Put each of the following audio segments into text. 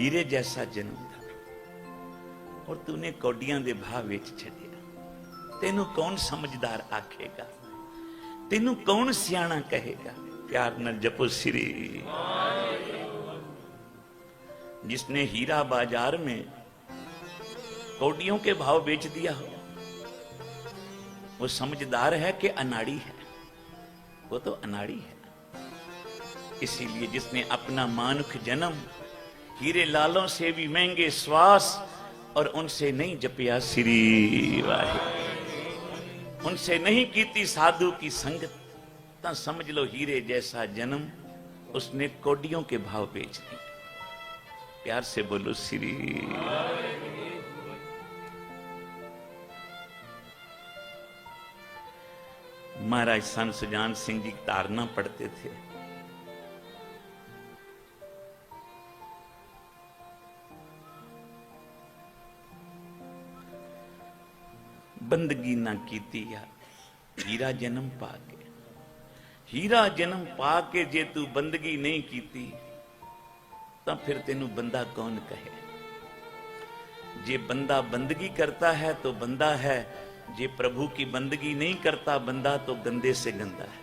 हीरे जैसा जन्म था और तूने कौडियां दे भाव विच छड्डिया। तेनू कौन समझदार आखेगा, तेनू कौन सियाणा कहेगा। प्यार न जपो श्री। जिसने हीरा बाजार में कौडियों के भाव बेच दिया हो वो समझदार है कि अनाड़ी है? वो तो अनाड़ी है। इसीलिए जिसने अपना मानुख जन्म हीरे लालों से भी महंगे श्वास और उनसे नहीं जपिया श्री वाहे, उनसे नहीं कीती साधु की संगत, ता समझ लो हीरे जैसा जन्म उसने कौडियों के भाव बेच दिए। प्यार से बोलो श्री। महाराज संत सुजान सिंह जी तारना पढ़ते थे। बंदगी ना कीती यार हीरा जन्म पाके, हीरा जन्म पाके जे तू बंदगी नहीं कीती तो फिर तेनू बंदा कौन कहे। जे बंदा बंदगी करता है तो बंदा है, जे प्रभु की बंदगी नहीं करता बंदा तो गंदे से गंदा है।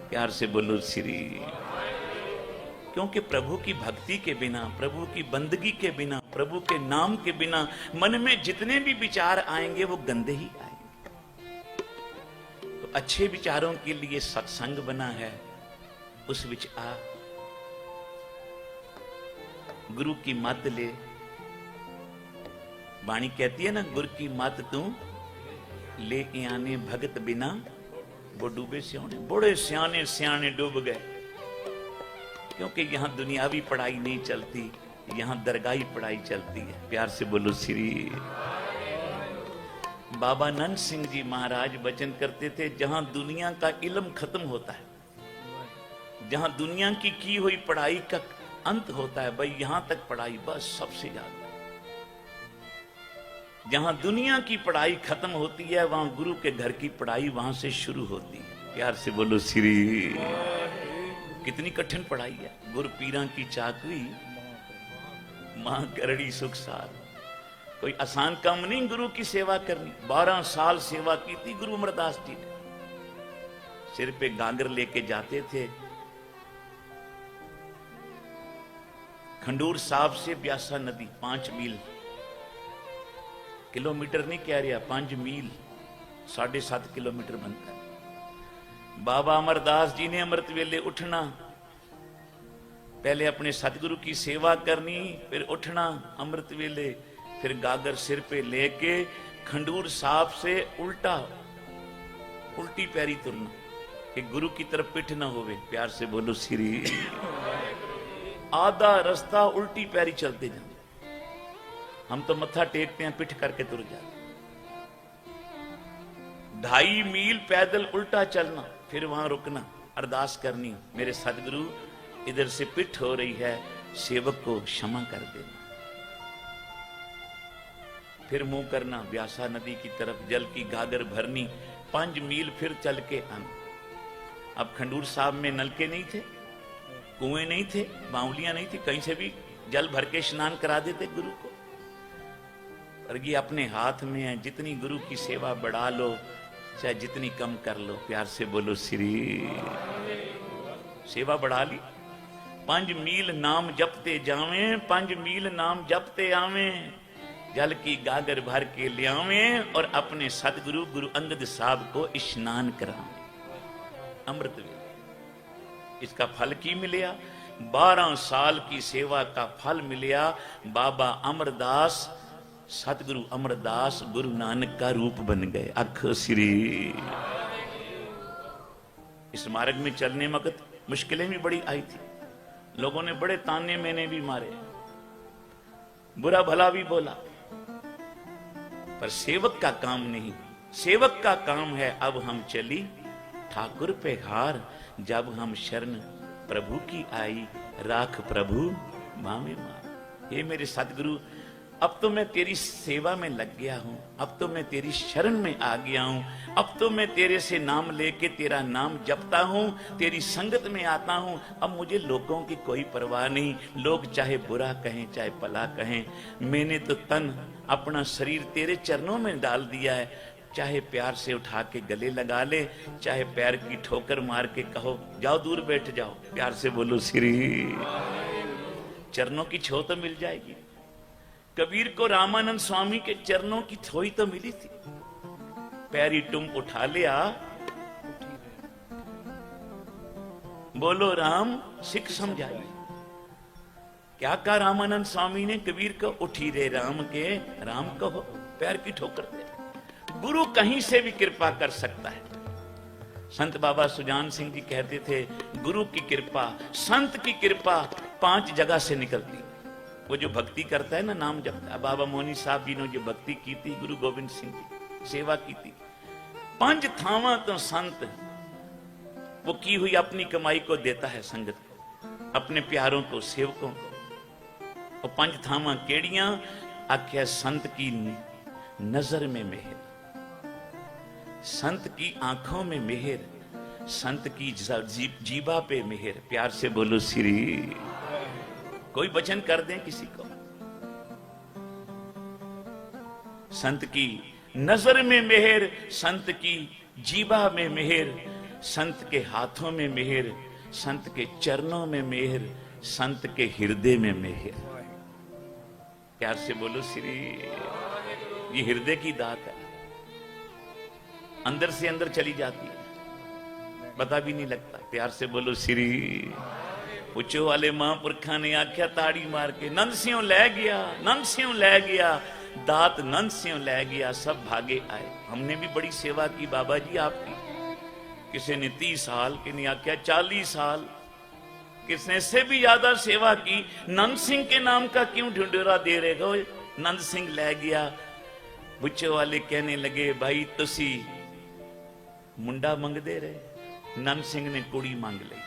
प्यार से बोलो श्री। क्योंकि प्रभु की भक्ति के बिना, प्रभु की बंदगी के बिना, प्रभु के नाम के बिना मन में जितने भी विचार आएंगे वो गंदे ही आएंगे। तो अच्छे विचारों के लिए सत्संग बना है, उस विच आ, गुरु की मत ले। वाणी कहती है ना, गुरु की मत तू ले आने भगत बिना वो डूबे सियाने। बड़े सियाने सियाने डूब गए, क्योंकि यहां दुनियावी पढ़ाई नहीं चलती, यहां दरगाही पढ़ाई चलती है। प्यार से बोलो श्री। बाबा नंद सिंह जी महाराज वचन करते थे, जहां दुनिया का इल्म खत्म होता है, जहां दुनिया की हुई पढ़ाई का अंत होता है, भाई यहां तक पढ़ाई बस सबसे ज्यादा। जहां दुनिया की पढ़ाई खत्म होती है वहां गुरु के घर की पढ़ाई वहां से शुरू होती है। प्यार से बोलो श्री। कितनी कठिन पढ़ाई है। गुरु पीरा की चाकरी मां करड़ी सुख सार। कोई आसान काम नहीं गुरु की सेवा करनी। 12 साल सेवा की थी गुरु अमरदास जी ने। सिर पे गागर लेके जाते थे। खंडूर साहब से ब्यासा नदी 5 मील, किलोमीटर नहीं कह रहा, 5 मील 7.5 किलोमीटर बनता है। बाबा अमरदास जी ने अमृत वेले उठना, पहले अपने सतगुरु की सेवा करनी, फिर उठना अमृत वेले, फिर गागर सिर पे लेके खंडूर साहब से उल्टी पैरी तुरना कि गुरु की तरफ पिठ ना होवे। प्यार से बोलो श्री। आधा रास्ता उल्टी पैरी चलते जाते। हम तो मत्था टेकते हैं, पिठ करके तुर जाते। 2.5 मील पैदल उल्टा चलना, फिर वहां रुकना, अरदास करनी, मेरे सतगुरु इधर से पिठ हो रही है, सेवक को क्षमा कर देना। फिर मुंह करना व्यासा नदी की तरफ, जल की गागर भरनी, 5 मील फिर चल के आना। अब खंडूर साहब में नलके नहीं थे, कुएं नहीं थे, बावलियां नहीं थी, कहीं से भी जल भर के स्नान करा देते गुरु को। और ये अपने हाथ में है, जितनी गुरु की सेवा बढ़ा लो चाहे जितनी कम कर लो। प्यार से बोलो श्री। सेवा बढ़ा ली, 5 मील नाम जपते जावें, 5 मील नाम जपते आवें, जल की गागर भर के ले आवें और अपने सदगुरु गुरु अंगद साहब को स्नान करावें। अमृत वेले इसका फल की मिलिया, 12 साल की सेवा का फल मिलिया। बाबा अमरदास, सतगुरु अमरदास गुरु नानक का रूप बन गए। अख श्री। इस मार्ग में चलने वक्त मुश्किलें भी बड़ी आई थी, लोगों ने बड़े ताने मैंने भी मारे, बुरा भला भी बोला, पर सेवक का काम नहीं। सेवक का काम है अब हम चली ठाकुर पे हार, जब हम शरण प्रभु की आई, राख प्रभु मामे मार। ये मेरे सतगुरु अब तो मैं तेरी सेवा में लग गया हूं, अब तो मैं तेरी शरण में आ गया हूं, अब तो मैं तेरे से नाम लेके तेरा नाम जपता हूं, तेरी संगत में आता हूं। अब मुझे लोगों की कोई परवाह नहीं, लोग चाहे बुरा कहें चाहे भला कहें, मैंने तो तन अपना शरीर तेरे चरणों में डाल दिया है। चाहे प्यार से उठा के गले लगा ले, चाहे पैर की ठोकर मार के कहो जाओ दूर बैठ जाओ, प्यार से बोलो श्री, चरणों की छो तो मिल जाएगी। कबीर को रामानंद स्वामी के चरणों की थोई तो मिली थी, पैरी तुम उठा लिया, बोलो राम सिख समझाई। क्या कहा रामानंद स्वामी ने कबीर को? उठी रे राम के, राम कहो, पैर की ठोकर दे। गुरु कहीं से भी कृपा कर सकता है। संत बाबा सुजान सिंह जी कहते थे, गुरु की कृपा, संत की कृपा 5 जगह से निकलती। वो जो भक्ति करता है ना, नाम जपता है, बाबा मोनी साहब जी ने जो भक्ति की थी, गुरु गोविंद सिंह जी सेवा की थी, 5 थावा तो संत वो की हुई अपनी कमाई को देता है संगत को, अपने प्यारों को, सेवकों को। और 5 थावा केड़ियां? आख्या संत की नजर में मेहर, संत की आंखों में मेहर, संत की जीबा पे मेहर। प्यार से बोलो श्री। कोई वचन कर दें किसी को, संत की नजर में मेहर, संत की जीबा में मेहर, संत के हाथों में मेहर, संत के चरणों में मेहर, संत के हृदय में मेहर। प्यार से बोलो श्री। ये हृदय की दात है, अंदर से अंदर चली जाती है, पता भी नहीं लगता। प्यार से बोलो श्री। उच्चो वाले महापुरखा ने आख्या ताड़ी मार के, नंद सिंह ले गया, नंद सिंह ले गया, दात नंद सिंह ले गया, सब भागे आए। हमने भी बड़ी सेवा की बाबा जी आपकी, किसी ने 30 साल, किसी ने आख्या 40 साल, किसने से भी ज्यादा सेवा की। नंद सिंह के नाम का क्यों ढिंडोरा दे रहे हो? नंद सिंह ले गया। बुच्चे वाले कहने लगे, भाई तुसी मुंडा मंगते रहे, नंद सिंह ने कुड़ी मांग ली।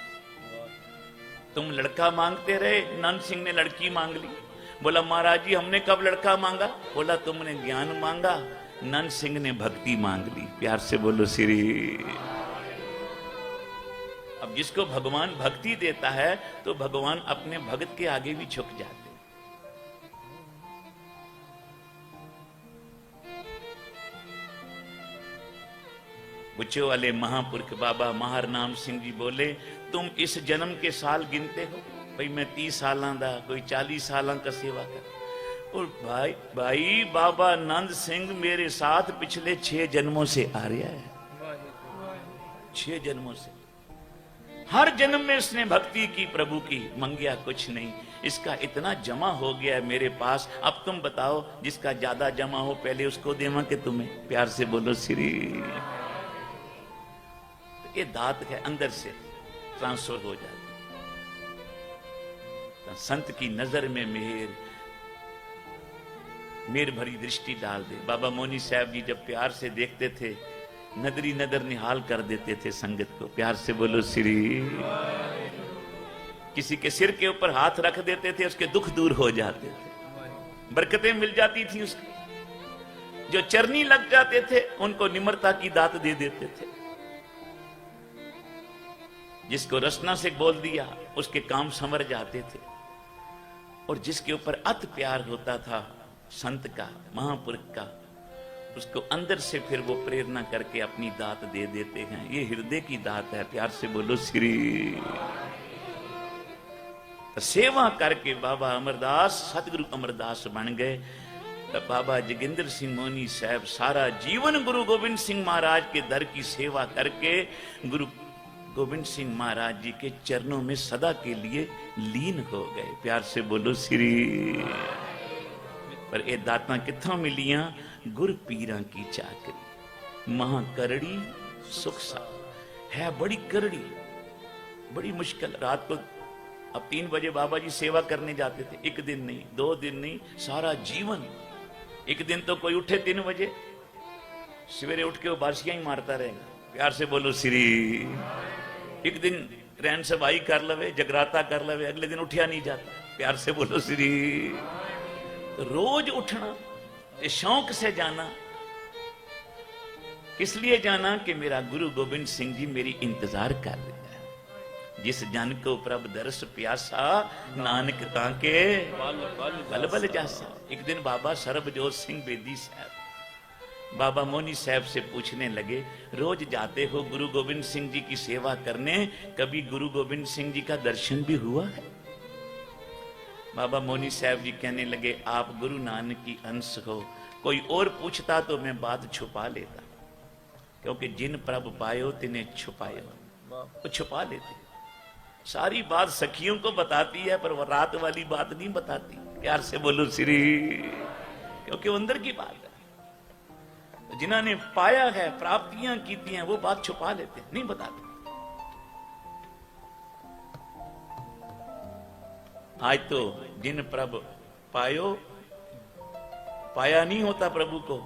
तुम लड़का मांगते रहे, नंद सिंह ने लड़की मांग ली। बोला महाराज जी हमने कब लड़का मांगा? बोला तुमने ज्ञान मांगा, नंद सिंह ने भक्ति मांग ली। प्यार से बोलो श्री। अब जिसको भगवान भक्ति देता है तो भगवान अपने भक्त के आगे भी झुक जाते। बुच्चे वाले महापुरख बाबा महारनाम सिंह जी बोले, तुम इस जन्म के साल गिनते हो? भाई मैं 30 साल दा, कोई 40 साल का सेवा कर। और भाई बाबा नंद सिंह मेरे साथ पिछले 6 जन्मों से आ रहा है, 6 जन्मों से। हर जन्म में इसने भक्ति की, प्रभु की, मंगिया कुछ नहीं। इसका इतना जमा हो गया है मेरे पास। अब तुम बताओ, जिसका ज्यादा जमा हो पहले उसको देवा कि तुम्हें? प्यार से बोलो श्री। ये दात है, अंदर से ट्रांसफर हो जाती। तो संत की नजर में मेहर, मेर भरी दृष्टि डाल दे। बाबा मोनी साहब जी जब प्यार से देखते थे, नदरी नदर निहाल कर देते थे संगत को। प्यार से बोलो श्री। किसी के सिर के ऊपर हाथ रख देते थे, उसके दुख दूर हो जाते थे, बरकतें मिल जाती थी उसकी। जो चरनी लग जाते थे उनको निम्रता की दात दे देते थे। जिसको रसना से बोल दिया उसके काम संवर जाते थे। और जिसके ऊपर अत प्यार होता था संत का, महापुरुष का, उसको अंदर से फिर वो प्रेरणा करके अपनी दात दे देते हैं। ये हृदय की दात है। प्यार से बोलो श्री। तो सेवा करके बाबा अमरदास सतगुरु अमरदास बन गए। तो बाबा जोगिंदर सिंह मोनी साहब सारा जीवन गुरु गोविंद सिंह महाराज के दर की सेवा करके गुरु गोविंद सिंह महाराज जी के चरणों में सदा के लिए लीन हो गए। प्यार से बोलो श्री। पर ये दाता कित्थों मिलियां? गुर पीरां की चाकरी, महा करड़ी सुख सा है, बड़ी करड़ी, बड़ी मुश्किल। रात को अब 3 बजे बाबा जी सेवा करने जाते थे। 1 दिन नहीं, 2 दिन नहीं, सारा जीवन। एक दिन तो कोई उठे 3 बजे, सवेरे उठ के वो बारसियां ही मारता रहेगा। प्यार से बोलो श्री। एक दिन रैन सभाई कर लवे, जगराता कर लवे, अगले दिन उठिया नहीं जाता। प्यार से बोलो श्री। रोज उठना, शौक से जाना। इसलिए जाना कि मेरा गुरु गोबिंद सिंह जी मेरी इंतजार कर रहे हैं। जिस जन को प्रभ दरस प्यासा, नानक ताके बल बल जासा। एक दिन बाबा सरबजोत सिंह बेदी साहब बाबा मोनी साहब से पूछने लगे, रोज जाते हो गुरु गोबिंद सिंह जी की सेवा करने, कभी गुरु गोबिंद सिंह जी का दर्शन भी हुआ है? बाबा मोनी साहब जी कहने लगे, आप गुरु नानक की अंश हो। कोई और पूछता तो मैं बात छुपा लेता, क्योंकि जिन प्रभु पायो तिन्हें छुपायो, वो छुपा लेते। सारी बात सखियों को बताती है, पर वो रात वाली बात नहीं बताती। प्यार से बोलो श्री, क्योंकि वो अंदर की बात है। जिन्होंने पाया है, प्राप्तियां की हैं, वो बात छुपा लेते, नहीं बताते। आज तो जिन प्रभु पायो, पाया नहीं होता प्रभु को,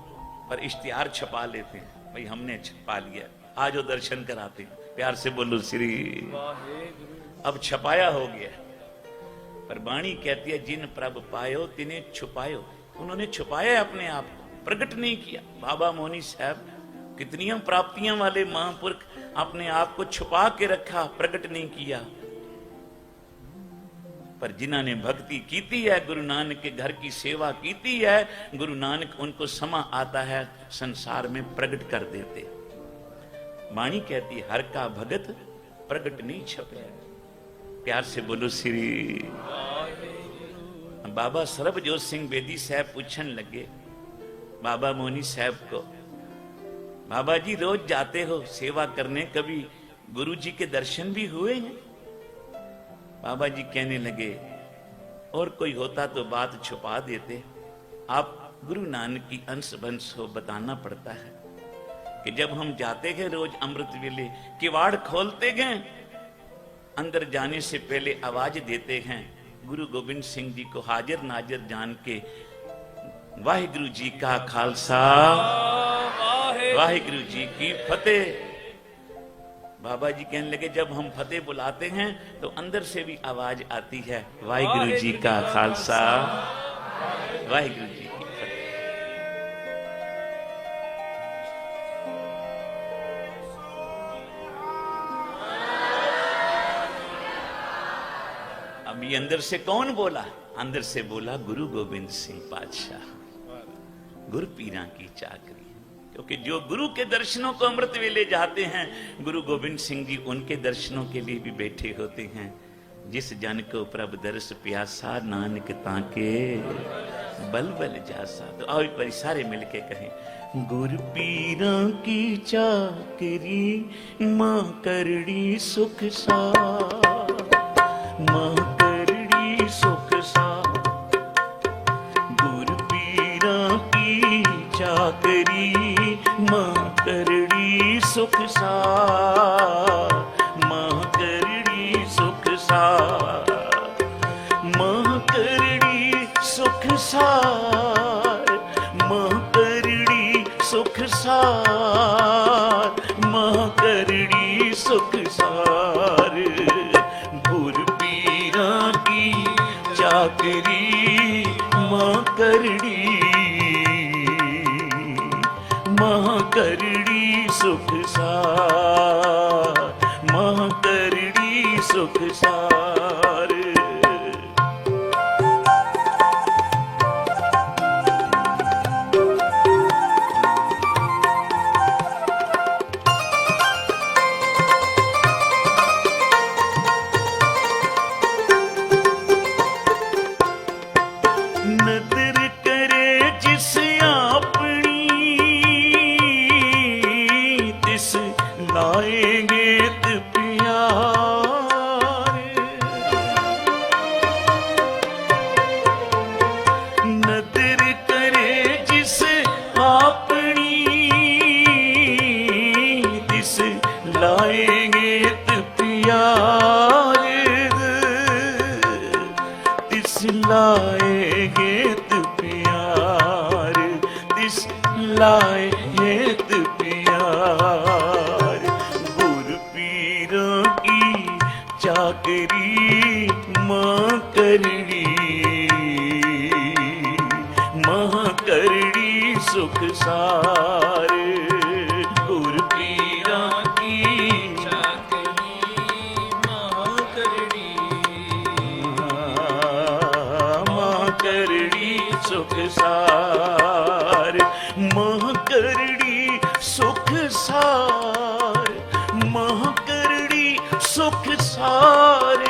पर इश्तिहार छपा लेते हैं, भाई हमने छपा लिया, आज वो दर्शन कराते हैं। प्यार से बोलो श्री। अब छपाया हो गया, पर वाणी कहती है जिन प्रभु पायो तिन्हें छुपायो। उन्होंने छुपाया अपने आप को, प्रकट नहीं किया। बाबा मोनी साहब कितनी प्राप्तियां वाले महापुरुष, अपने आप को छुपा के रखा, प्रकट नहीं किया। पर जिन्होंने भक्ति कीती है, गुरु नानक के घर की सेवा कीती है, गुरु नानक उनको समा आता है, संसार में प्रकट कर देते। वाणी कहती है, हर का भगत प्रकट नहीं छपे। प्यार से बोलो श्री। बाबा सरबजोत सिंह बेदी साहब पूछने लगे बाबा मोनी साहब को, बाबा जी रोज जाते हो सेवा करने, कभी गुरु जी के दर्शन भी हुए हैं? बाबा जी कहने लगे, और कोई होता तो बात छुपा देते, आप गुरु नानक की अंश वंश हो, बताना पड़ता है कि जब हम जाते हैं रोज अमृत वेले, किवाड़ खोलते हैं, अंदर जाने से पहले आवाज देते हैं, गुरु गोबिंद सिंह जी को हाजिर नाजिर जान के वाहिगुरु जी का खालसा, वाहिगुरु जी की फतेह। बाबा जी कहने लगे, जब हम फतेह बुलाते हैं तो अंदर से भी आवाज आती है, वाहिगुरु जी का खालसा, वाहिगुरु जी की फतेह। अभी अंदर से कौन बोला? अंदर से बोला गुरु गोबिंद सिंह पातशाह, गुरु पीरा की चाकरी। क्योंकि जो गुरु के दर्शनों को अमृत वेले जाते हैं, गुरु गोबिंद सिंह जी उनके दर्शनों के लिए भी बैठे होते हैं। जिस जन को प्रभु दरस प्यासा, नानक ताके बल बल जासा। तो आओ एक बार सारे मिलके कहें, गुरु पीरा की चाकरी, मां करड़ी सुख सा, मां करड़ी सुख सा। गुरु पीरा की चाकरी, मां करड़ी सुख सार, मां करड़ी सुख सार, मां करड़ी सुख सार, मां करड़ी सुख सार, मां करड़ी सुख सार। गुरु पीरा की चाकरी, मां करड़ी, मां करड़ी सुख सार, मां करड़ी सुख सार। नदर करे जिस लाएंगे प्यार, नदर करे जिस अपनी, तिस लाएंगे प्यार, तिस लाएंगे प्यार, तिस लाएंगे प्यार। गुरु पीरा की चाकरी, मां करड़ी, सुख सार। गुर पीरा की सुख सार। महकरड़ी सुख सार, महकरड़ी सुख सार,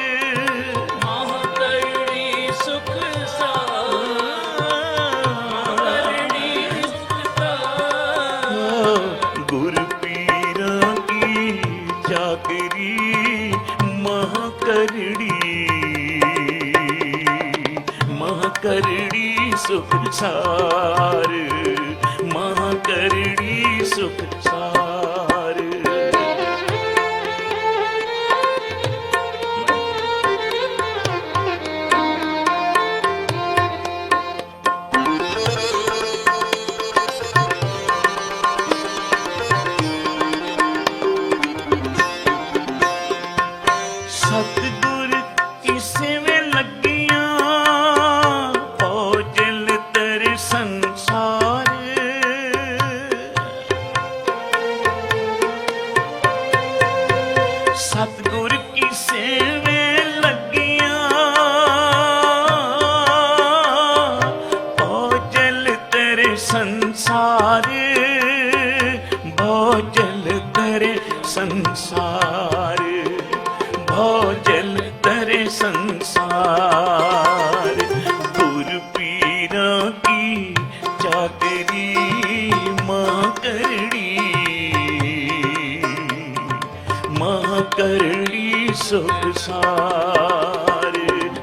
महकरड़ी सुख सार, गुर पीरा की चाकरी महकरड़ी, महकरड़ी सुख सार, महकरड़ी सुख सार। सतगुर की सेवे लगियां पौजल तर संसार। सतगुर की सेवे लगियां पौजल तर संसार, भौजल तर संसार, भौजल तरे संसार। गुर पीरा की चाकरी महकरड़ी, महकरड़ी सुख सार।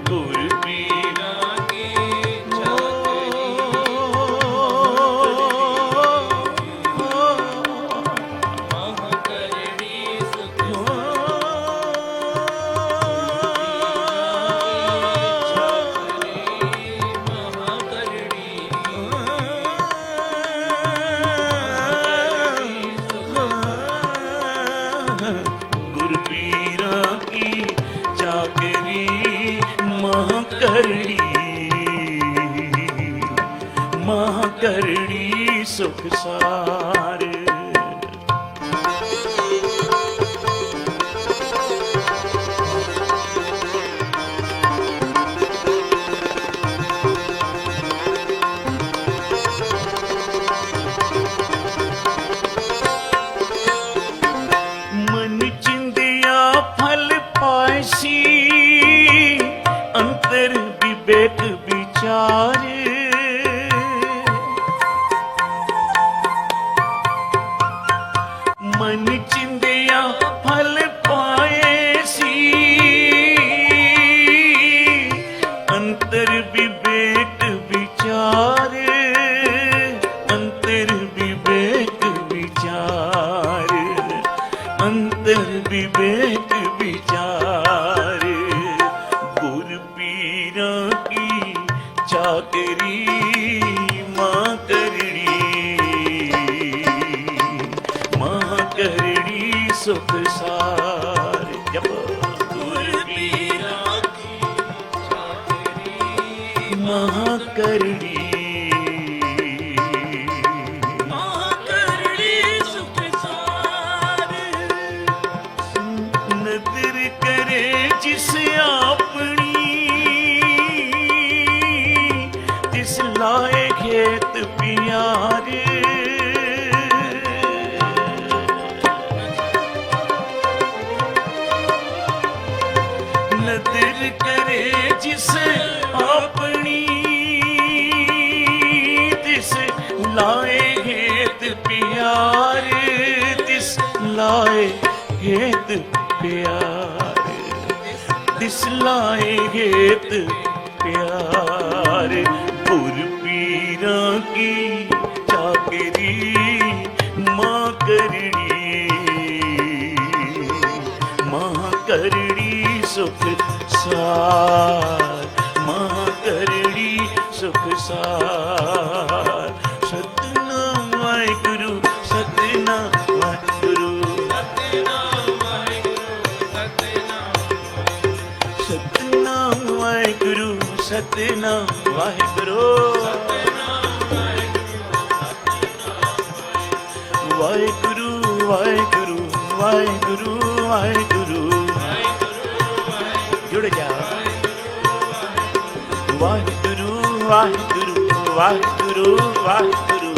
गुर पीरा की महकरड़ी सुख गुर पीरा की चाकरी महकरड़ी, महकरड़ी सुख सार। मन चिंदिया फल पायसी अंतर विवेक विचार। मन चिंदिया फल पायसी अंतर विवेक विचार, अंतर विवेक विचार, अंतर विवेक विचार। गुर पीरा की चाकरी महकरड़ी, महकरड़ी सुख सार। जब गुर पीरा की चाकरी महकरड़ी, महकरड़ी सुख सार। नदर करे जिस अपनी तिस लाए खेत प्यारे। नदर करे जिस अपनी तिस लाए खेत प्यारे, तिस लाए खेत प्यारे, तिस लाए खेत प्यारे। गुर पीरा की चाकरी महकरड़ी, महकरड़ी सुख सार, महकरड़ी सुख सार। सतनाम वाहिगुरु, सतनाम वाहिगुरु, सतनाम वाहिगुरु, सतनाम वाहिगुरु। ਵਾਹਿਗੁਰੂ ਵਾਹਿਗੁਰੂ ਵਾਹਿਗੁਰੂ ਵਾਹਿਗੁਰੂ ਜੁੜ ਜਾ ਵਾਹਿਗੁਰੂ ਵਾਹਿਗੁਰੂ ਵਾਹਿਗੁਰੂ ਵਾਹਿਗੁਰੂ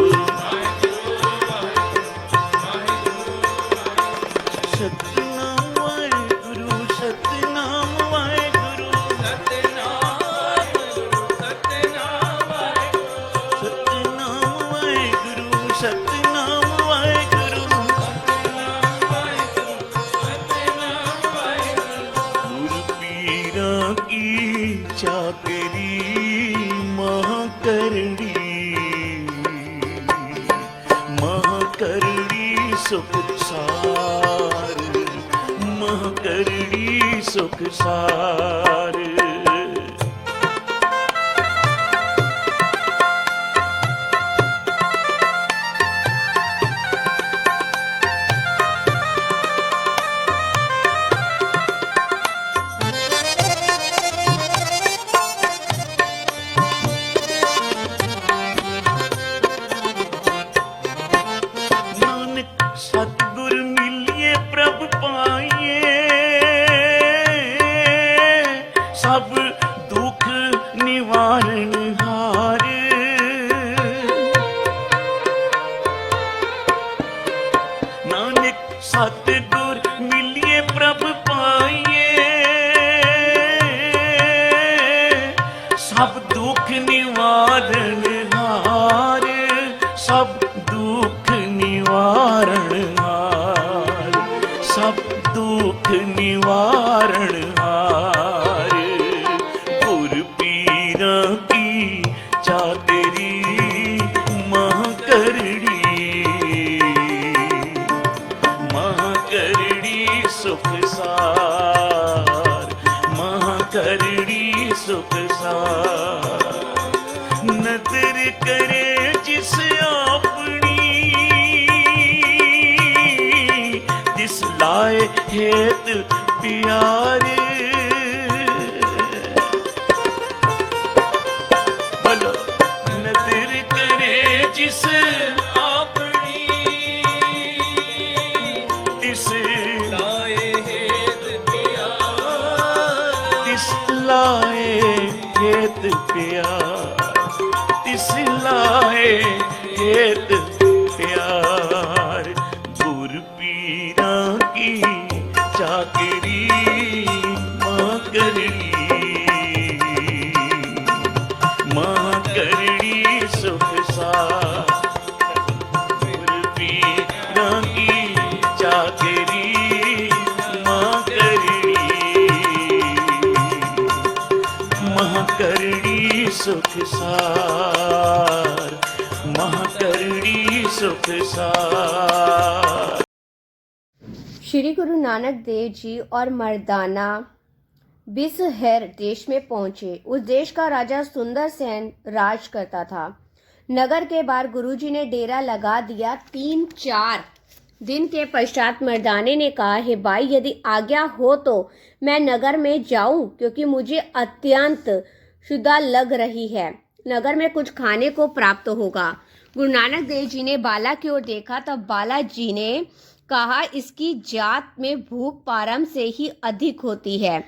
ਸਤਿਨਾਮ ਵਾਹਿਗੁਰੂ ਸਤਿਨਾਮ ਵਾਹਿਗੁਰੂ ਸਤਿਨਾਮ ਵਾਹਿਗੁਰੂ ਗੁਰ ਪੀਰਾਂ ਕੀ ਚਾਕਰੀ ਮਹਾਂ ਕਰੜੀ ਸੁਖ ਸਾਰ ਮਹਾਂ ਕਰੜੀ ਸੁਖ ਸਾਰ सतगुर मिलिए प्रभ पाइए सब दुख निवारण हार नानक सतगुर मिलिए प्रभ पाइए सब दुख निवारण हार सब दुख निवारण हार सब दुख निवारण हार गुर पीरां की चाकरी महाँ करड़ी सुख सार महाँ करड़ी सुख सार नदर करे जिस अपनी जिस लाए हेत प्यारे बोलो नदर करे जिस अपनी तिस लाए हेत प्यार तिस लाए हेत प्यार तिस लाए हेत प्यार गुर पीरां की चाकरी मां करड़ी सुख सार गुर पीरां की चाकरी मां करड़ी सुख सार महाँ करड़ी सुख सार। श्री गुरु नानक देव जी और मर्दाना बिसहर देश में पहुंचे। उस देश का राजा सुंदर सेन राज करता था। नगर के बाहर गुरुजी ने डेरा लगा दिया। 3-4 दिन के पश्चात मर्दाने ने कहा, हे भाई, यदि आज्ञा हो तो मैं नगर में जाऊं, क्योंकि मुझे अत्यंत क्षुधा लग रही है। नगर में कुछ खाने को प्राप्त होगा। गुरु नानक देव जी ने बाला की ओर देखा, तब बाला जी ने कहा, इसकी जात में भूख पारम से ही अधिक होती है।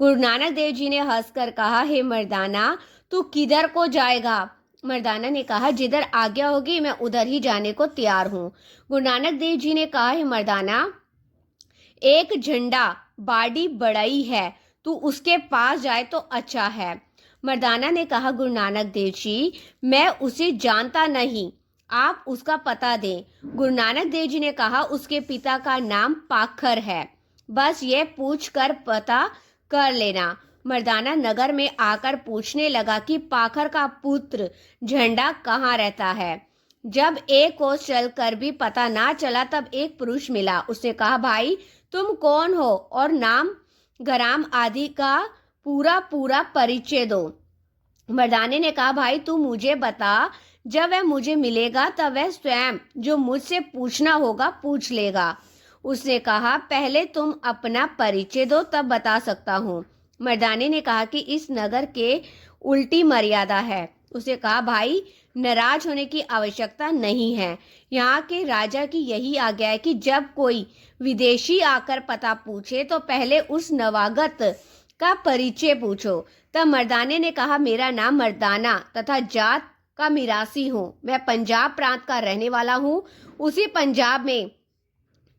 गुरु नानक देव जी ने हंसकर कहा, हे मर्दाना, तू किधर को जाएगा? मर्दाना ने कहा, जिधर आज्ञा होगी मैं उधर ही जाने को तैयार हूँ। गुरु नानक देव जी ने कहा, हे मर्दाना, एक झंडा बाड़ी बड़ाई है, तू उसके पास जाए तो अच्छा है। मर्दाना ने कहा, गुरु नानक देव जी, मैं उसे जानता नहीं, आप उसका पता दें। गुरु नानक देव जी ने कहा, उसके पिता का नाम पाखर है, बस ये पूछ कर पता कर लेना। मर्दाना नगर में आकर पूछने लगा कि पाखर का पुत्र झंडा कहाँ रहता है। जब एक कोस चलकर भी पता ना चला, तब एक पुरुष मिला। उसने कहा, भाई तुम कौन हो और नाम गराम आदि का पूरा परिचय दो। मर्दाने ने कहा, भाई तू मुझे बता, जब वह मुझे मिलेगा तब वह स्वयं जो मुझसे पूछना होगा पूछ लेगा। उसने कहा, पहले तुम अपना परिचय दो, तब बता सकता हूँ। मर्दाने ने कहा कि इस नगर के उल्टी मर्यादा है, उसे कहा, भाई नाराज होने की आवश्यकता नहीं है। यहाँ के राजा की यही आज्ञा है कि जब कोई विदेशी आकर पता पूछे तो पहले उस नवागत का परिचय पूछो। तब मर्दाने ने कहा, मेरा नाम मर्दाना तथा जात का मिरासी हूँ। मैं पंजाब प्रांत का रहने वाला हूँ। उसी पंजाब में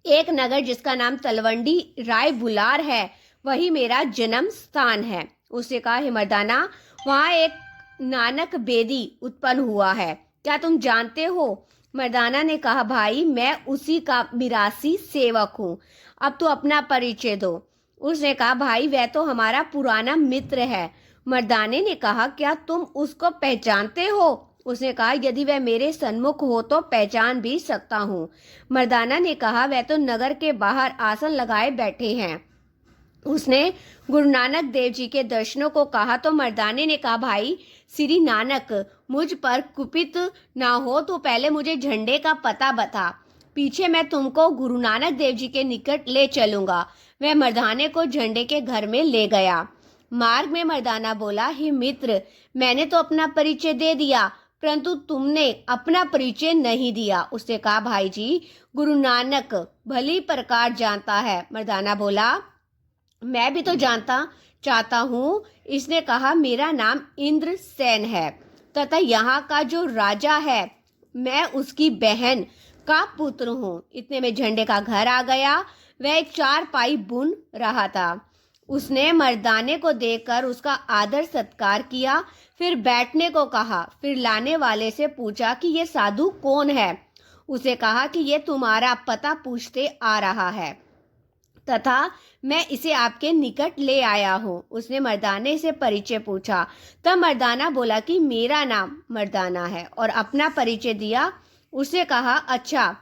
एक नगर जिसका नाम तलवंडी राय बुलार है, वही मेरा जन्म स्थान है। उससे कहा, हे मर्दाना, वहाँ एक नानक बेदी उत्पन्न हुआ है, क्या तुम जानते हो? मर्दाना ने कहा, भाई मैं उसी का मिरासी सेवक हूँ। अब तो अपना परिचय दो। उसने कहा, भाई वह तो हमारा पुराना मित्र है। मर्दाने ने कहा, क्या तुम उसको पहचानते हो? उसने कहा, यदि वह मेरे सन्मुख हो तो पहचान भी सकता हूँ। मर्दाना ने कहा, वह तो नगर के बाहर आसन लगाए बैठे हैं। उसने गुरु नानक देव जी के दर्शनों को कहा तो मर्दाने ने कहा, भाई श्री नानक, मुझ पर कुपित ना हो तो पहले मुझे झंडे का पता बता, पीछे मैं तुमको गुरु नानक देव जी के निकट ले चलूंगा। वह मर्दाने को झंडे के घर में ले गया। मार्ग में मर्दाना बोला, हे मित्र, मैंने तो अपना परिचय दे दिया, परंतु तुमने अपना परिचय नहीं दिया। उसने कहा, भाई जी, गुरु नानक भली प्रकार जानता है। मर्दाना बोला, मैं भी तो जानता चाहता हूँ। इसने कहा, मेरा नाम इंद्र सेन है तथा यहाँ का जो राजा है मैं उसकी बहन का पुत्र हूँ। इतने में झंडे का घर आ गया। वह एक चारपाई बुन रहा था। उसने मर्दाने को देखकर उसका आदर सत्कार किया, फिर बैठने को कहा। फिर लाने वाले से पूछा कि ये साधु कौन है। उसे कहा कि ये तुम्हारा पता पूछते आ रहा है तथा मैं इसे आपके निकट ले आया हूँ। उसने मर्दाने से परिचय पूछा। तब मर्दाना बोला कि मेरा नाम मर्दाना है और अपना परिचय दिया। उसे कहा, अच्छा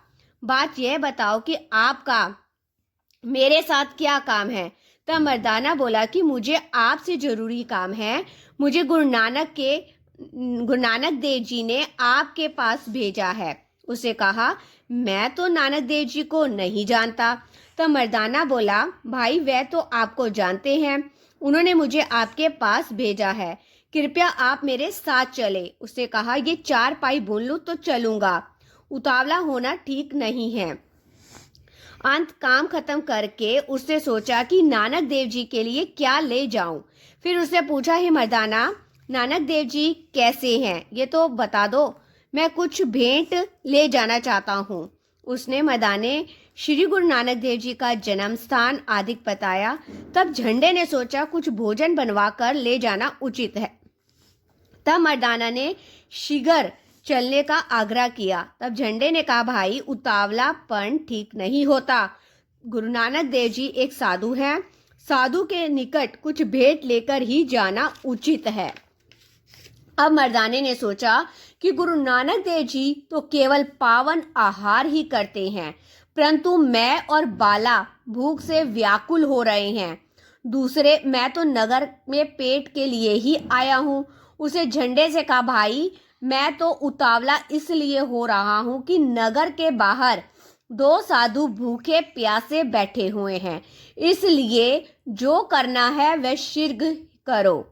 बात यह बताओ कि आपका मेरे साथ क्या काम है। तब मर्दाना बोला कि मुझे आपसे जरूरी काम है। मुझे गुरु नानक देव जी ने आपके पास भेजा है। उसे कहा, मैं तो नानक देव जी को नहीं जानता। तब मर्दाना बोला, भाई वह तो आपको जानते हैं, उन्होंने मुझे आपके पास भेजा है, कृपया आप मेरे साथ चले। उसने कहा, ये चारपाई बुन लूं तो चलूंगा, उतावला होना ठीक नहीं है। अंत काम खत्म करके उसने सोचा कि नानक देव जी के लिए क्या ले जाऊं। फिर उसने पूछा, हे मर्दाना, नानक देव जी कैसे हैं ये तो बता दो, मैं कुछ भेंट ले जाना चाहता हूँ। उसने मर्दाने श्री गुरु नानक देव जी का जन्म स्थान आदि बताया। तब झंडे ने सोचा कुछ भोजन बनवा कर ले जाना उचित है। तब मर्दाना ने शीघ्र चलने का आग्रह किया। तब झंडे ने कहा, भाई उतावलापन ठीक नहीं होता। गुरु नानक देव जी एक साधु हैं, साधु के निकट कुछ भेंट लेकर ही जाना उचित है। अब मर्दाने ने सोचा कि गुरु नानक देव जी तो केवल पावन आहार ही करते हैं, परंतु मैं और बाला भूख से व्याकुल हो रहे हैं। दूसरे, मैं तो नगर में पेट के लिए ही आया हूँ। उसे झंडे से कहा, भाई मैं तो उतावला इसलिए हो रहा हूँ कि नगर के बाहर दो साधु भूखे प्यासे बैठे हुए हैं, इसलिए जो करना है वह शीघ्र करो।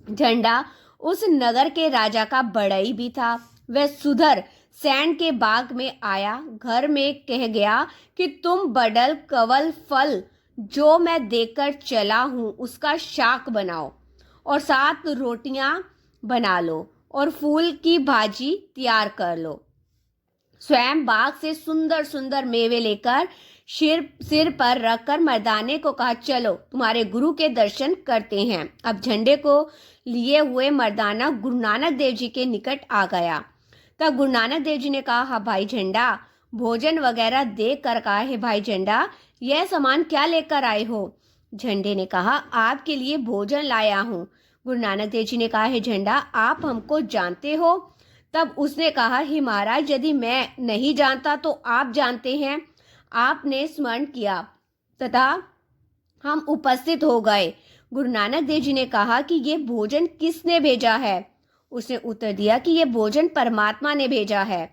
झंडा उस नगर के राजा का बड़ई भी था। वह सुधर सैंड के बाग में आया, घर में कह गया कि तुम बडल कवल फल जो मैं देकर चला हूँ उसका शाक बनाओ और 7 रोटियां बना लो और फूल की भाजी तैयार कर लो। स्वयं बाग से सुंदर सुंदर मेवे लेकर सिर पर रखकर मर्दाने को कहा, चलो तुम्हारे गुरु के दर्शन करते हैं। अब झंडे को लिए हुए मर्दाना गुरु नानक देव जी के निकट आ गया। तब गुरु नानक देव जी ने कहा, हाँ भाई झंडा, भोजन वगैरह देख कर कहा, है भाई झंडा, यह सामान क्या लेकर आए हो? झंडे ने कहा, आपके लिए भोजन लाया हूँ। गुरु नानक देव जी ने कहा, है झंडा, आप हमको जानते हो? तब उसने कहा, हे महाराज, यदि मैं नहीं जानता तो आप जानते हैं। आपने स्मरण किया तथा हम उपस्थित हो गए। गुरु नानक देव जी ने कहा कि ये भोजन किसने भेजा है? उसने उत्तर दिया कि ये भोजन परमात्मा ने भेजा है।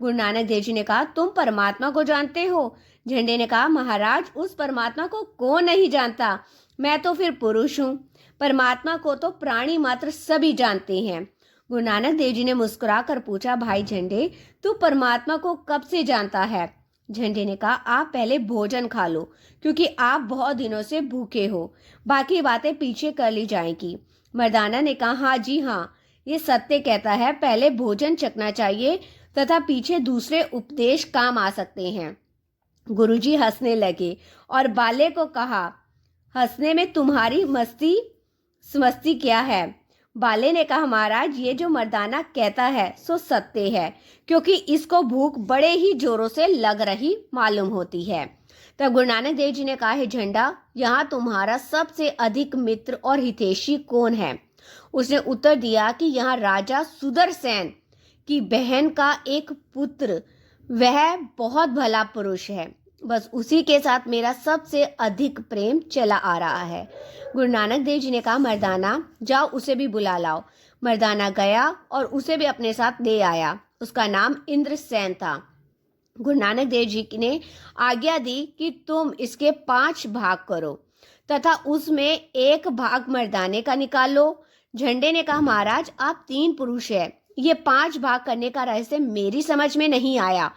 गुरु नानक देव जी ने कहा, तुम परमात्मा को जानते हो? झंडे ने कहा, महाराज, उस परमात्मा को कौन नहीं जानता, मैं तो फिर पुरुष हूँ। परमात्मा को तो प्राणी मात्र सभी जानते हैं। गुरु नानक देव जी ने मुस्कुराकर पूछा, भाई झंडे, तू परमात्मा को कब से जानता है? झंडे ने कहा, आप पहले भोजन खा लो, क्योंकि आप बहुत दिनों से भूखे हो। बाकी बातें पीछे कर ली जाएंगी। मर्दाना ने कहा, हाँ जी हाँ, ये सत्य कहता है, पहले भोजन चखना चाहिए तथा पीछे दूसरे उपदेश काम आ सकते हैं। गुरुजी हंसने लगे और बाले को कहा, हंसने में तुम्हारी मस्ती क्या है? बाले ने कहा, महाराज, ये जो मर्दाना कहता है सो सत्य है, क्योंकि इसको भूख बड़े ही जोरों से लग रही मालूम होती है। तब गुरु नानक देव जी ने कहा, है झंडा, यहाँ तुम्हारा सबसे अधिक मित्र और हितैषी कौन है? उसने उत्तर दिया कि यहाँ राजा सुदर्शन की बहन का एक पुत्र, वह बहुत भला पुरुष है, बस उसी के साथ मेरा सबसे अधिक प्रेम चला आ रहा है। गुरु नानक देव जी ने कहा, मर्दाना, जाओ उसे भी बुला लाओ। मर्दाना गया और उसे भी अपने साथ ले आया। उसका नाम इंद्रसेन था। गुरु नानक देव जी ने आज्ञा दी कि तुम इसके 5 भाग करो तथा उसमें एक भाग मर्दाने का निकाल लो। झंडे ने कहा, महाराज, आप 3 पुरुष हैं, ये 5 भाग करने का रहस्य मेरी समझ में नहीं आया।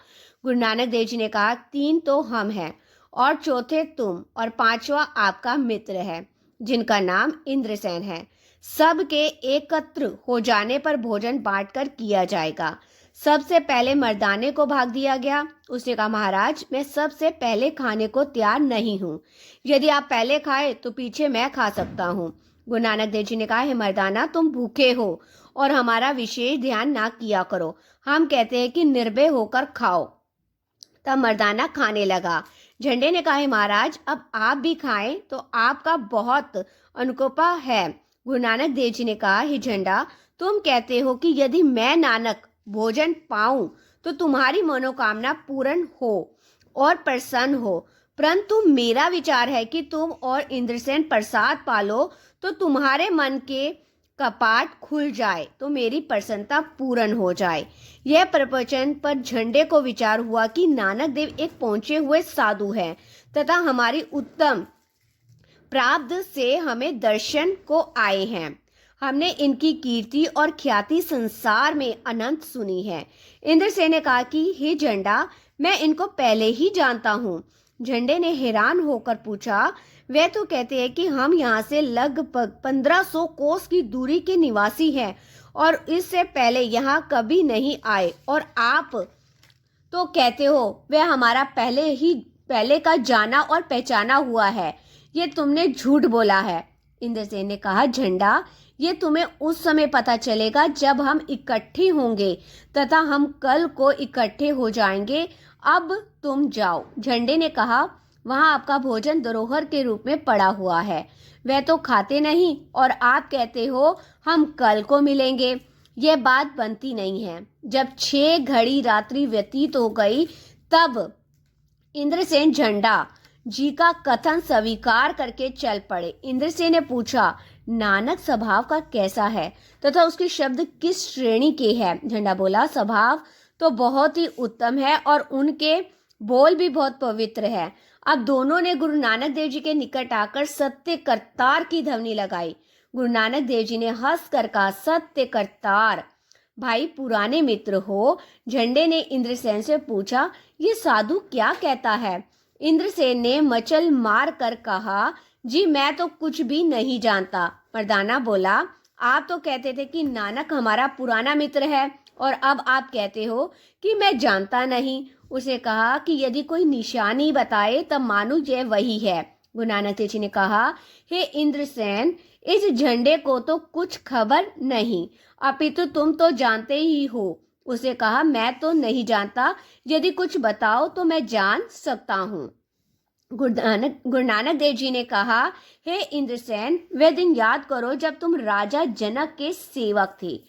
गुरु नानक देव जी ने कहा, 3 तो हम हैं और चौथे तुम और 5वां आपका मित्र है, जिनका नाम इंद्रसेन है। सबके एकत्र हो जाने पर भोजन बांटकर किया जाएगा। सबसे पहले मर्दाने को भाग दिया गया। उसने कहा, महाराज, मैं सबसे पहले खाने को तैयार नहीं हूँ। यदि आप पहले खाए तो पीछे मैं खा सकता हूँ। गुरु नानक देव जी ने कहा, हे मर्दाना, तुम भूखे हो और हमारा विशेष ध्यान ना किया करो। हम कहते हैं कि निर्भय होकर खाओ। तब मर्दाना खाने लगा। झंडे ने कहा, हे महाराज, अब आप भी खाएं तो आपका बहुत अनुकंपा है। गुरु नानक देव जी ने कहा, हे झंडा, तुम कहते हो कि यदि मैं नानक भोजन पाऊं तो तुम्हारी मनोकामना पूर्ण हो और प्रसन्न हो, परंतु मेरा विचार है कि तुम और इंद्रसेन प्रसाद पालो तो तुम्हारे मन के कपाट खुल जाए तो मेरी प्रसन्नता पूर्ण हो जाए। यह प्रवचन पर झंडे को विचार हुआ कि नानक देव एक पहुंचे हुए साधु हैं तथा हमारी उत्तम प्रारब्ध से हमें दर्शन को आए हैं। हमने इनकी कीर्ति और ख्याति संसार में अनंत सुनी है। इंद्रसेन ने कहा कि हे झंडा, मैं इनको पहले ही जानता हूँ। झंडे ने हैरान होकर पूछा, वे तो कहते हैं कि हम यहाँ से लगभग 1500 कोस की दूरी के निवासी हैं और इससे पहले यहाँ कभी नहीं आए, और आप तो कहते हो वे हमारा पहले का जाना और पहचाना हुआ है। ये तुमने झूठ बोला है। इंद्रसेन ने कहा, झंडा, ये तुम्हें उस समय पता चलेगा जब हम इकट्ठे होंगे तथा हम कल को इकट्ठे हो जाएंगे। अब तुम जाओ। झंडे ने कहा, वहां आपका भोजन धरोहर के रूप में पड़ा हुआ है, वह तो खाते नहीं और आप कहते हो हम कल को मिलेंगे। यह बात बनती नहीं है। जब 6 घड़ी रात्रि व्यतीत हो गई तब इंद्रसेन झंडा जी का कथन स्वीकार करके चल पड़े। इंद्रसेन ने पूछा, नानक स्वभाव का कैसा है तथा उसके शब्द किस श्रेणी के हैं? झंडा बोला, स्वभाव तो बहुत ही उत्तम है और उनके बोल भी बहुत पवित्र है। अब दोनों ने गुरु नानक देव जी के निकट आकर सत्य करतार की ध्वनि लगाई। गुरु नानक देव जी ने हंस कर कहा, सत्य करतार, भाई पुराने मित्र हो। झंडे ने इंद्रसेन से पूछा, ये साधु क्या कहता है? इंद्रसेन ने मचल मार कर कहा, जी मैं तो कुछ भी नहीं जानता। मर्दाना बोला, आप तो कहते थे कि नानक हमारा पुराना मित्र है और अब आप कहते हो कि मैं जानता नहीं। उसे कहा कि यदि कोई निशानी बताए तब मानो यह वही है। गुरु नानक देव जी ने कहा, हे इंद्रसेन, इस झंडे को तो कुछ खबर नहीं, अपितु तुम तो जानते ही हो। उसे कहा, मैं तो नहीं जानता, यदि कुछ बताओ तो मैं जान सकता हूँ। गुरु नानक देव जी ने कहा, हे इंद्रसेन, वे दिन याद करो जब तुम राजा जनक के सेवक थे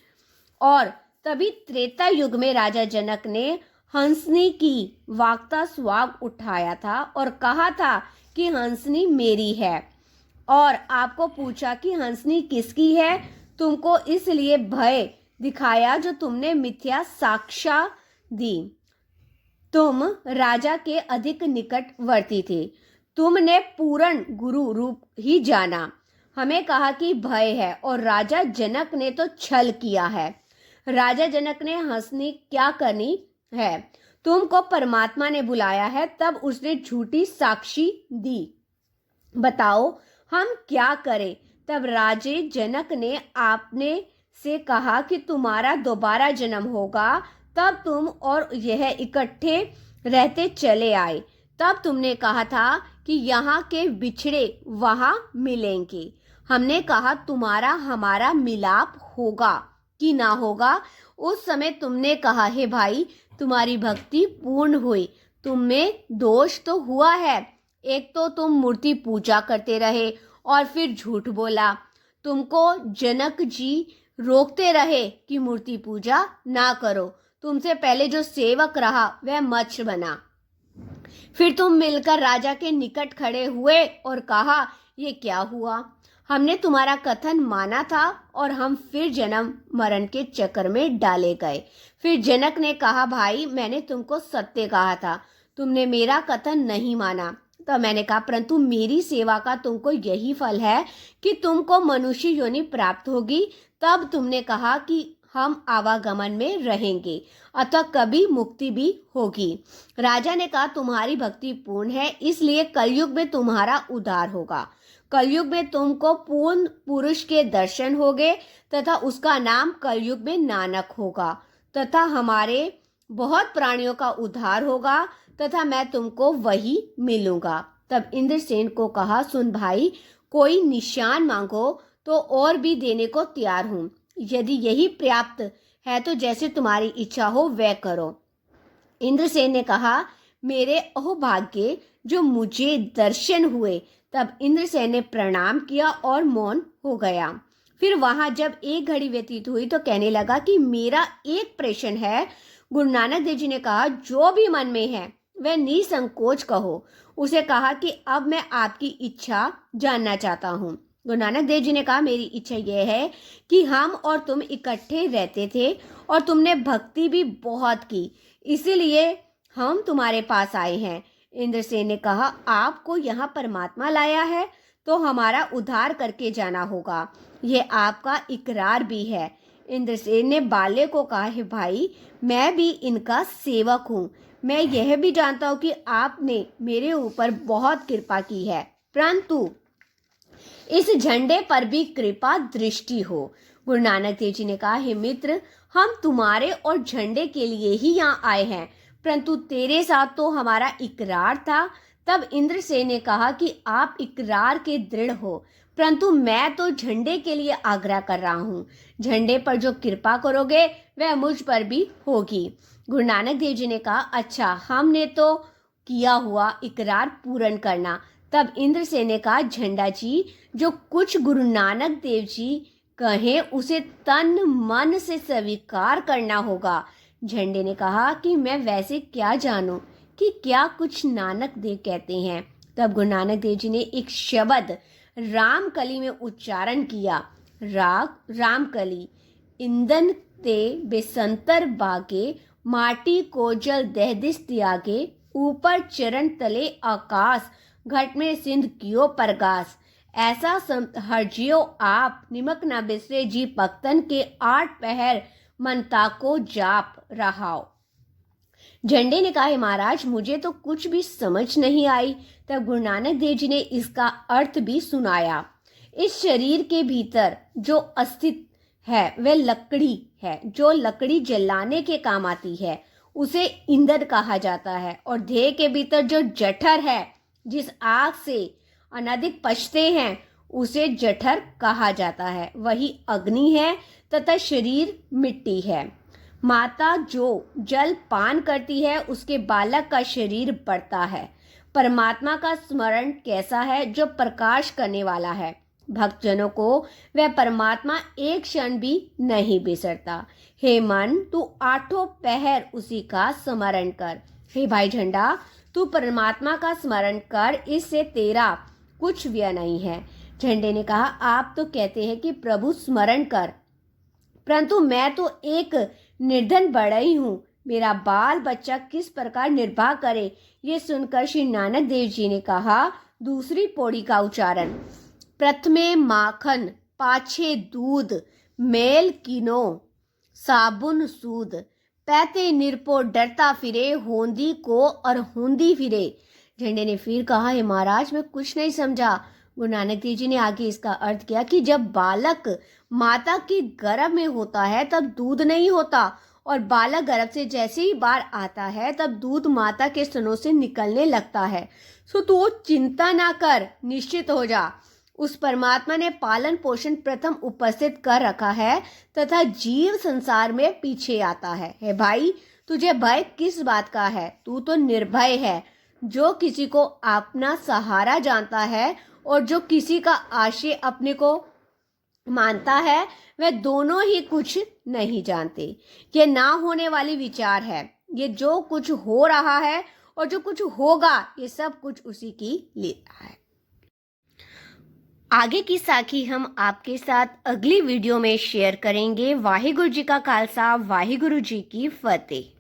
और तभी त्रेता युग में राजा जनक ने हंसनी की वाक्ता स्वाग उठाया था और कहा था कि हंसनी मेरी है, और आपको पूछा कि हंसनी किसकी है। तुमको इसलिए भय दिखाया जो तुमने मिथ्या साक्ष्य दी। तुम राजा के अधिक निकटवर्ती थे। तुमने पूर्ण गुरु रूप ही जाना। हमें कहा कि भय है और राजा जनक ने तो छल किया है। राजा जनक ने हंसनी क्या करनी है, तुमको परमात्मा ने बुलाया है। तब उसने झूठी साक्षी दी, बताओ हम क्या करें। तब राजे जनक ने आपने से कहा कि तुम्हारा दोबारा जन्म होगा, तब तुम और यह इकट्ठे रहते चले आए। तब तुमने कहा था कि यहाँ के बिछड़े वहां मिलेंगे। हमने कहा तुम्हारा हमारा मिलाप होगा कि ना होगा। उस समय तुमने कहा, हे भाई तुम्हारी भक्ति पूर्ण हुई, तुम में दोष तो हुआ है। एक तो तुम मूर्ति पूजा करते रहे और फिर झूठ बोला। तुमको जनक जी रोकते रहे कि मूर्ति पूजा ना करो। तुमसे पहले जो सेवक रहा वह मच्छ बना। फिर तुम मिलकर राजा के निकट खड़े हुए और कहा, ये क्या हुआ? हमने तुम्हारा कथन माना था और हम फिर जन्म मरण के चक्कर में डाले गए। फिर जनक ने कहा, भाई मैंने तुमको सत्य कहा था, तुमने मेरा कथन नहीं माना। तो मैंने कहा, परंतु मेरी सेवा का तुमको यही फल है कि तुमको मनुष्य योनि प्राप्त होगी। तब तुमने कहा कि हम आवागमन में रहेंगे अतः कभी मुक्ति भी होगी। राजा ने कहा, तुम्हारी भक्ति पूर्ण है, इसलिए कलयुग में तुम्हारा उद्धार होगा। कलयुग में तुमको पूर्ण पुरुष के दर्शन होंगे तथा उसका नाम कलयुग में नानक होगा, तथा हमारे बहुत प्राणियों का उद्धार होगा तथा मैं तुमको वही मिलूंगा। तब इंद्रसेन को कहा, सुन भाई, कोई निशान मांगो तो और भी देने को तैयार हूं। यदि यही पर्याप्त है तो जैसे तुम्हारी इच्छा हो वह करो। इंद्रसेन ने कहा, मेरे अहोभाग्य जो मुझे दर्शन हुए। तब इंद्रसेन ने प्रणाम किया और मौन हो गया। फिर वहां जब एक घड़ी व्यतीत हुई तो कहने लगा कि मेरा एक प्रश्न है। गुरु नानक देव जी ने कहा, जो भी मन में है वह निसंकोच कहो। उसे कहा कि अब मैं आपकी इच्छा जानना चाहता हूँ। गुरु नानक देव जी ने कहा, मेरी इच्छा यह है कि हम और तुम इकट्ठे रहते थे और तुमने भक्ति भी बहुत की, इसीलिए हम तुम्हारे पास आए हैं। इंद्रसेन ने कहा, आपको यहाँ परमात्मा लाया है तो हमारा उद्धार करके जाना होगा, यह आपका इकरार भी है। इंद्रसेन ने बाल्य को कहा, है भाई मैं भी इनका सेवक हूँ। मैं यह भी जानता हूँ कि आपने मेरे ऊपर बहुत कृपा की है, परंतु इस झंडे पर भी कृपा दृष्टि हो। गुरु नानक देव जी ने कहा, हे मित्र, हम तुम्हारे और झंडे के लिए ही यहाँ आए हैं, परंतु तेरे साथ तो हमारा इकरार था। तब इंद्रसेन ने कहा कि आप इकरार के दृढ़ हो, परंतु मैं तो झंडे के लिए आग्रह कर रहा हूँ। झंडे पर जो कृपा करोगे वह मुझ पर भी होगी। गुरु नानक देव जी ने कहा, अच्छा, हमने तो किया हुआ इकरार पूर्ण करना। तब इंद्रसेन ने कहा, झंडा जी, जो कुछ गुरु नानक देव जी कहें उसे तन मन से स्वीकार करना होगा। झंडे ने कहा कि मैं वैसे क्या जानूं कि क्या कुछ नानक देव कहते हैं। तब गुरु नानक देव जी ने एक शब्द रामकली में उच्चारण किया। राग रामकली, ईंधन ते बेसंतर बागे, माटी को जल दहदिस त्यागे, ऊपर चरण तले आकाश, घट में सिंध कियो परगास। ऐसा संत हरजियो आप, निमक न बिसरे जी भक्तन के 8 पहर मनता को जाप रहाओ। झंडे ने कहा, महाराज मुझे तो कुछ भी समझ नहीं आई। तब गुरु नानक देव जी ने इसका अर्थ भी सुनाया। इस शरीर के भीतर जो अस्तित्व है वह लकड़ी है, जो लकड़ी जलाने के काम आती है उसे ईंधन कहा जाता है, और देह के भीतर जो जठर है, जिस आग से अनधिक पचते हैं, उसे जठर कहा जाता है, वही अग्नि है तथा शरीर मिट्टी है। माता जो जल पान करती है उसके बालक का शरीर बढ़ता है। परमात्मा का स्मरण कैसा है? जो प्रकाश करने वाला है। भक्तजनों को वह परमात्मा एक क्षण भी नहीं बिसरता। हे मन, तू 8 पहर उसी का स्मरण कर। हे भाई झंडा, तू परमात्मा का स्मरण कर, इससे तेरा कुछ व्यय नहीं है। झंडे ने कहा, आप तो कहते हैं कि प्रभु स्मरण कर, परंतु मैं तो एक निर्धन बढ़ई हूँ, मेरा बाल बच्चा किस प्रकार निर्वाह करे। ये सुनकर श्री नानक देव जी ने कहा, दूसरी पौड़ी का उच्चारण। प्रथमे माखन, पाछे दूध, मेल कीनो, साबुन सूद पैते निरपो डरता फिरे होंदी को और होंदी फिरे। झंडे ने फिर कहा, हे महाराज, मैं कुछ नहीं समझा। गुरु नानक देव जी ने आगे इसका अर्थ किया कि जब बालक माता के गर्भ में होता है तब दूध नहीं होता, और बालक गर्भ से जैसे ही बाहर आता है तब दूध माता के स्तनों से निकलने लगता है। सो तू चिंता ना कर, निश्चित हो जा। उस परमात्मा ने पालन पोषण प्रथम उपस्थित कर रखा है तथा जीव संसार में पीछे आता है। हे भाई, तुझे भय किस बात का है? तू तो निर्भय है। जो किसी को अपना सहारा जानता है और जो किसी का आश्रय अपने को मानता है, वह दोनों ही कुछ नहीं जानते। ये ना होने वाली विचार है। ये जो कुछ हो रहा है और जो कुछ होगा, ये सब कुछ उसी की लीला है। आगे की साखी हम आपके साथ अगली वीडियो में शेयर करेंगे। वाहिगुरु जी का खालसा, वाहिगुरु जी की फतेह।